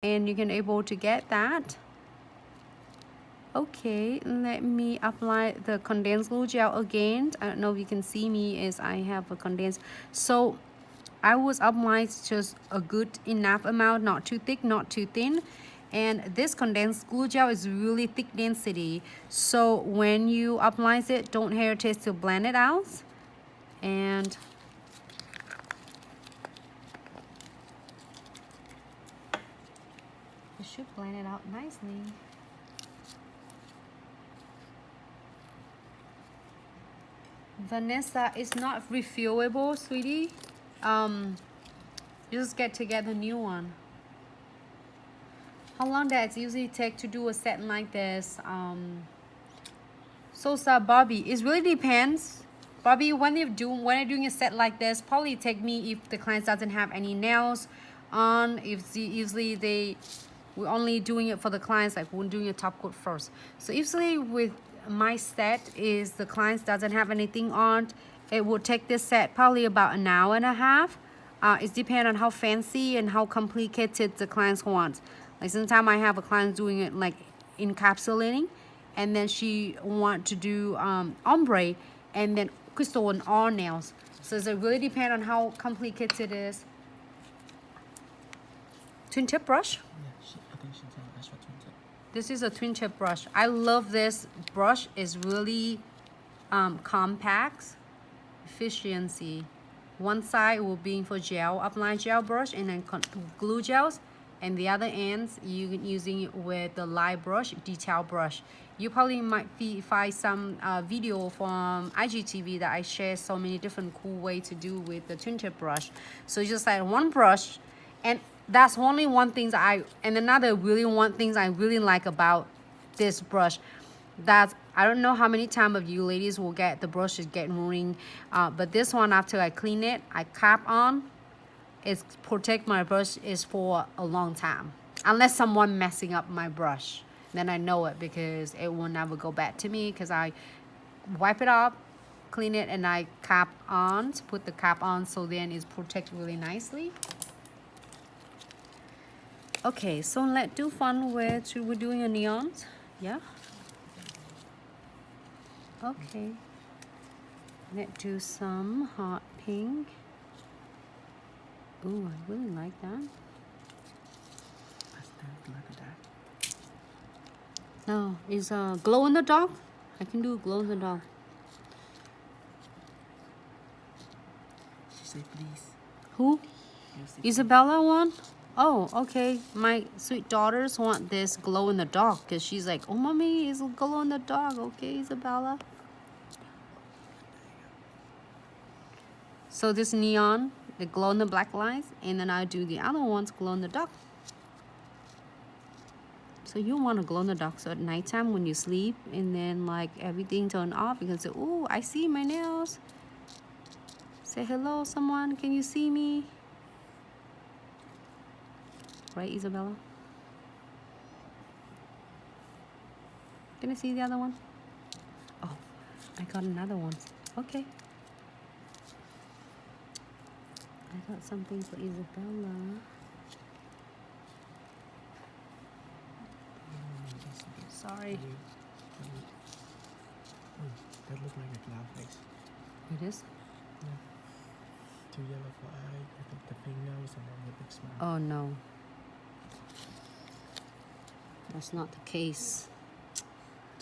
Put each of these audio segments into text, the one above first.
and you can able to get that. Okay, let me apply the condensed glue gel again. I don't know if you can see me as I have a condensed. So I was applying just a good enough amount, not too thick, not too thin. And this condensed glue gel is really thick density. So when you apply it, don't hesitate to blend it out. And it should blend it out nicely. Vanessa, is not refillable, sweetie. You just get to get a new one. How long does it usually take to do a set like this? Sosa, Bobby, it really depends. Bobby, when you're doing a set like this, probably take me if the client doesn't have any nails on. If usually we're only doing it for the clients, like we're doing a top coat first. So usually with my set is the clients doesn't have anything on, it will take this set probably about an hour and a half. It depends on how fancy and how complicated the clients want. Like sometimes I have a client doing it like encapsulating, and then she want to do ombre and then crystal on all nails. So it really depends on how complicated it is. Twin tip brush? Yeah, I think she's an extra twin tip. This is a twin tip brush. I love this brush. It's really compact, efficiency. One side will be for gel, apply gel brush, and then glue gels. And the other ends, you can using it with the light brush, detail brush. You probably might find some video from IGTV that I share so many different cool ways to do with the twin tip brush. So just like one brush, and that's only one thing that and another really one things I really like about this brush. That I don't know how many times of you ladies will get the brush is getting ring, but this one after I clean it, I cap on. It's protect my brush is for a long time, unless someone messing up my brush, then I know it because it will never go back to me because I wipe it off, clean it, and I cap on, put the cap on, so then it's protected really nicely. Okay, so let's do fun with, we're doing a neons, yeah. Okay, let's do some hot pink. Ooh, I really like that. No, it's a glow in the dark. I can do glow in the dark. She said please. Who? Isabella one? Oh, okay. My sweet daughters want this glow in the dark because she's like, oh, mommy, it's a glow in the dark. Okay, Isabella. So this neon, the glow in the black lines, and then I do the other ones glow in the dark. So you want to glow in the dark. So at nighttime when you sleep and then like everything turned off, you can say, oh, I see my nails. Say hello, someone. Can you see me? Right, Isabella? Can I see the other one? Oh, I got another one. Okay. I got something for Isabella. Sorry. That looks like a clown face. It is? Yeah. Too yellow for eye. I think the fingernails and then the big smile. Oh no. That's not the case.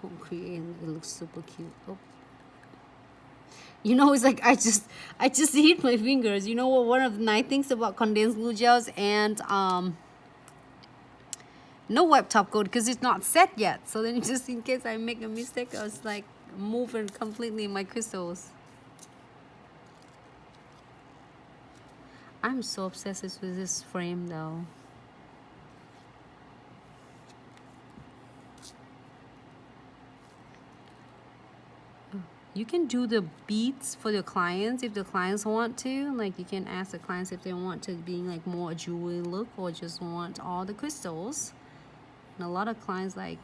Don't create it looks super cute. Oh. You know, it's like I just hit my fingers. You know what? One of the nice things about condensed glue gels and no wet top coat because it's not set yet. So then just in case I make a mistake, I was like moving completely my crystals. I'm so obsessed with this frame though. You can do the beads for your clients if the clients want to. Like you can ask the clients if they want to be like more a jewelry look or just want all the crystals. And a lot of clients like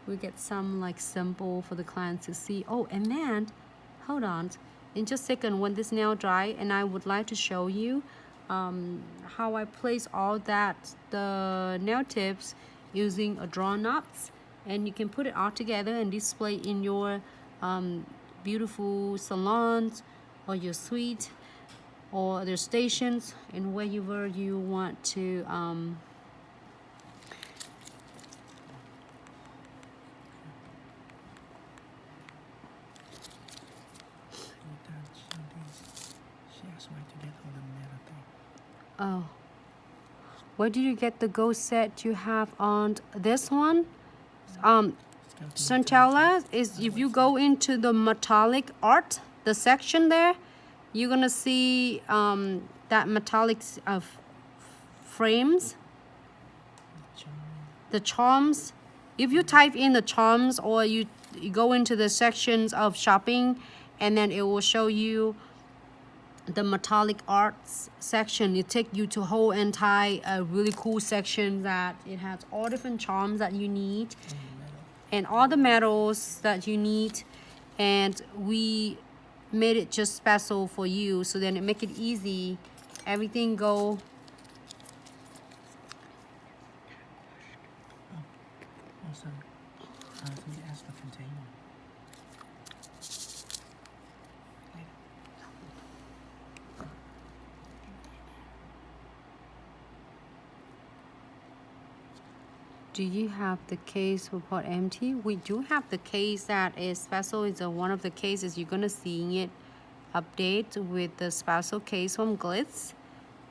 we get some like simple for the clients to see. Oh, and then hold on, in just a second when this nail dry, and I would like to show you how I place all that the nail tips using a draw knots, and you can put it all together and display in your beautiful salons or your suite or their stations, and wherever you want to She asked where to get all the metal thing. oh, where did you get the gold set you have on this one? Chantella is, if you go into the metallic art, the section there, you're gonna see that metallic frames, the charms. If you type in the charms, or you go into the sections of shopping, and then it will show you the metallic arts section. It take you to whole entire really cool section that it has all different charms that you need and all the metals that you need, and we made it just special for you, so then it make it easy. Everything go Also, somebody asked for container. Do you have the case report empty? We do have the case that is special. It's one of the cases you're gonna see it update with the special case from Glitz.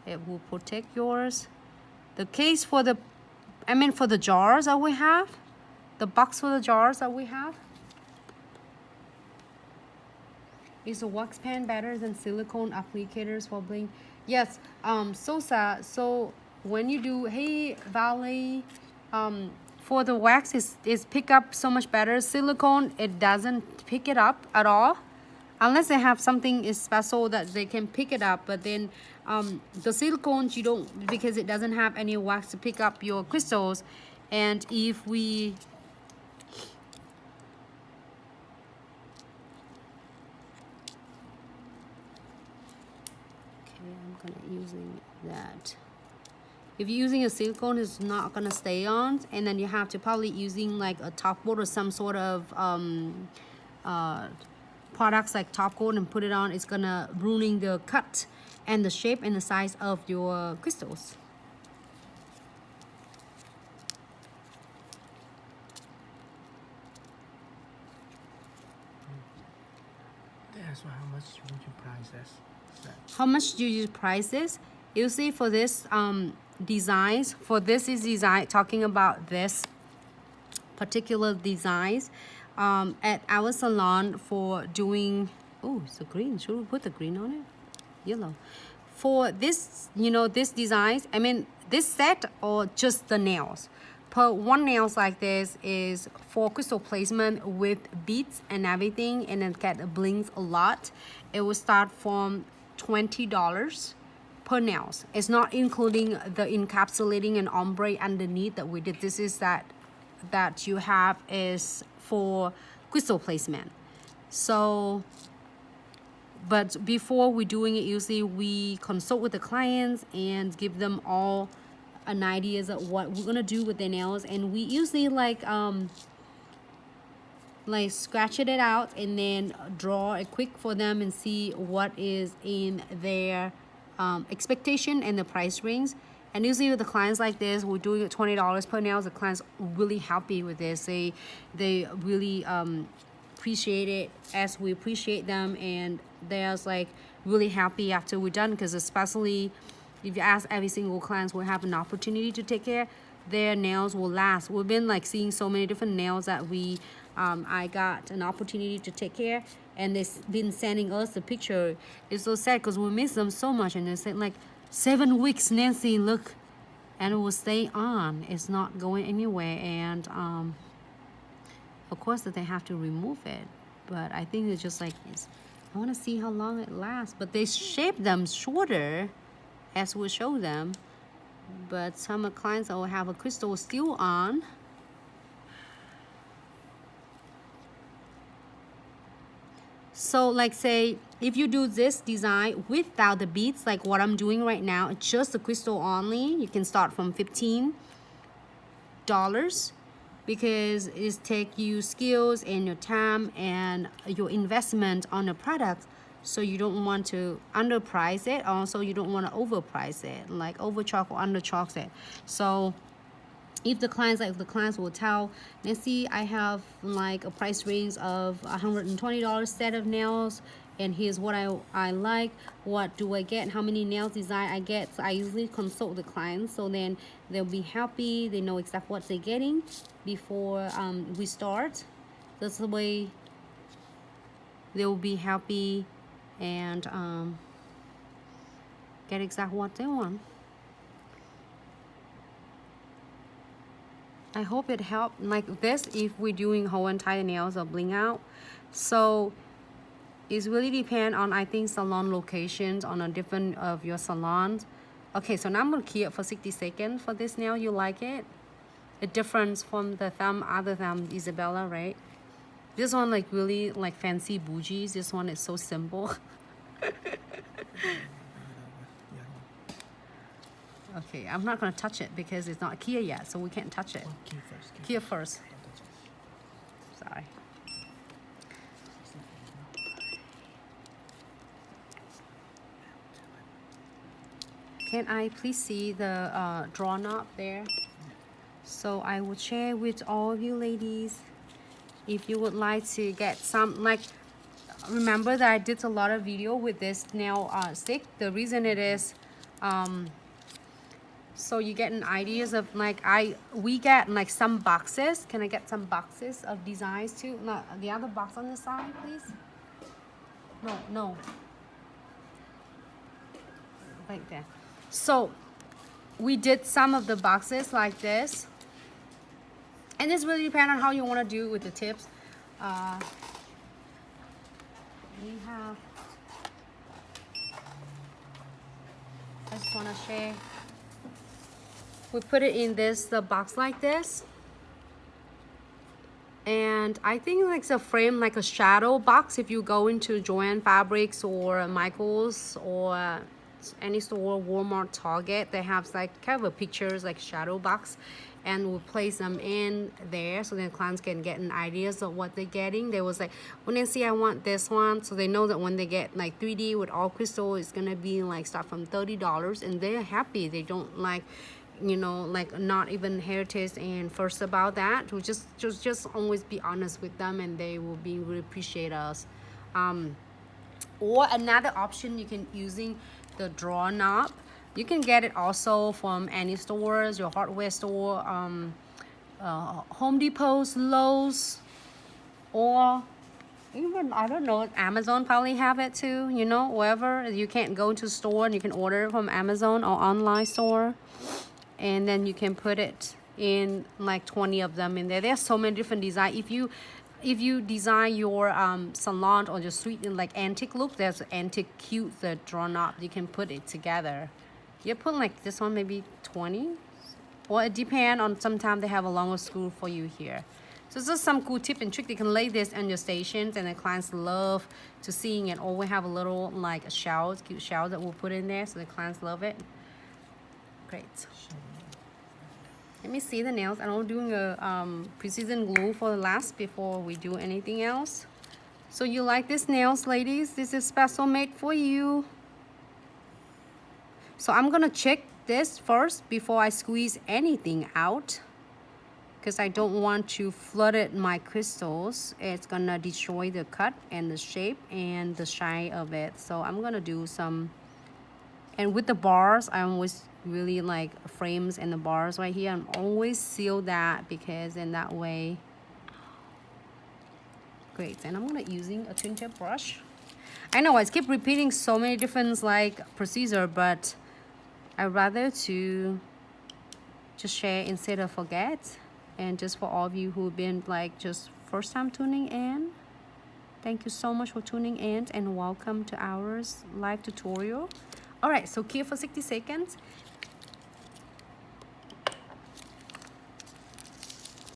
It will protect yours. The case for the, for the jars that we have, the box for the jars that we have. Is a wax pen better than silicone applicators for bling? Yes, Sosa. So when you do, hey Valley, for the wax is pick up so much better. Silicone, it doesn't pick it up at all, unless they have something is special that they can pick it up. But then the silicones you don't, because it doesn't have any wax to pick up your crystals. And if we I'm gonna using that. If you're using a silicone, it's not gonna stay on, and then you have to probably using like a top coat or some sort of products like top coat and put it on. It's gonna ruining the cut and the shape and the size of your crystals. They asked for how much would you price this set? How much do you price this? Usually for this designs, for this is design talking about this particular designs at our salon for doing, oh, it's a green, should we put the green on it? Yellow. For this, this designs, this set or just the nails. Per one nails like this is for crystal placement with beads and everything, and then get blings a lot. It will start from $20 per nails. It's not including the encapsulating and ombre underneath that we did. This is that you have is for crystal placement. So, but before we're doing it, usually we consult with the clients and give them all an idea of what we're gonna do with their nails, and we usually like scratch it out and then draw it quick for them and see what is in their expectation and the price range. And usually with the clients like this, we're doing it $20 per nails. The clients are really happy with this. They really appreciate it as we appreciate them, and they're like really happy after we're done, because especially if you ask every single client will have an opportunity to take care, their nails will last. We've been like seeing so many different nails that we I got an opportunity to take care, and they've been sending us the picture. It's so sad because we miss them so much, and they said like 7 weeks, Nancy, look, and it will stay on. It's not going anywhere, and of course that they have to remove it, but I think it's just like I want to see how long it lasts. But they shape them shorter as we show them, but some clients will have a crystal still on. So like say if you do this design without the beads, like what I'm doing right now, just the crystal only, you can start from $15 because it take you skills and your time and your investment on the product. So you don't want to underprice it. Also, you don't want to overprice it, like overcharge or undercharge it. So if the clients will tell, Nancy, I have like a price range of $120 set of nails, and here's what I like, what do I get, how many nails design I get. So I usually consult the clients, so then they'll be happy, they know exactly what they're getting before we start. That's the way they'll be happy and get exactly what they want. I hope it helped. Like this, if we're doing whole entire nails or bling out, so it's really depend on, I think, salon locations on a different of your salons. Okay, so now I'm gonna key it for 60 seconds for this nail. You like it? The difference from the other thumb, Isabella, right? This one like really like fancy bougies. This one is so simple. Okay, I'm not gonna touch it because it's not clear yet, so we can't touch it. Key first. Clear first. Sorry. Can I please see the draw knob there? So I will share with all of you ladies, if you would like to get some, like, remember that I did a lot of video with this nail stick. The reason it is so you get an ideas of like we get like some boxes. Can I get some boxes of designs too? No, the other box on the side, please. No. Like that. So we did some of the boxes like this, and this really depends on how you want to do with the tips. We have, I just want to share. We put it in the box like this, and I think like it's a frame, like a shadow box. If you go into Joann Fabrics or Michaels or any store, Walmart, Target, they have like kind of a pictures like shadow box, and we'll place them in there so then clients can get an ideas of what they're getting. They was like, well, Nancy, I want this one, so they know that when they get like 3D with all crystal, it's gonna be like start from $30, and they're happy. They don't like, you know, like not even heritage and first about that. We just always be honest with them, and they will be really appreciate us. Or another option, you can using the draw knob. You can get it also from any stores, your hardware store, Home Depot, Lowe's, or even, I don't know, Amazon probably have it too, you know, wherever. You can't go to store and you can order from Amazon or online store, and then you can put it in like 20 of them in there. There's so many different designs. If you design your salon or your suite in like antique look, there's antique cute, the draw knob, you can put it together. You put like this one maybe 20, or it depends on, sometimes they have a longer screw for you here. So it's just some cool tip and trick. You can lay this on your stations, and the clients love to seeing it. Or we have a little like shells, cute shells that we'll put in there, so the clients love it. Great. Let me see the nails. And I'm doing a precision glue for the last before we do anything else. So you like these nails, ladies? This is special made for you. So I'm gonna check this first before I squeeze anything out, because I don't want to flood it my crystals. It's gonna destroy the cut and the shape and the shine of it. So I'm gonna do some, and with the bars, I always really like frames and the bars right here. I'm always seal that, because in that way. Great. And I'm gonna using a twin tip brush. I know I keep repeating so many different like procedure, but I'd rather to just share instead of forget. And just for all of you who've been like just first time tuning in, thank you so much for tuning in, and welcome to our live tutorial. All right, so keep for 60 seconds,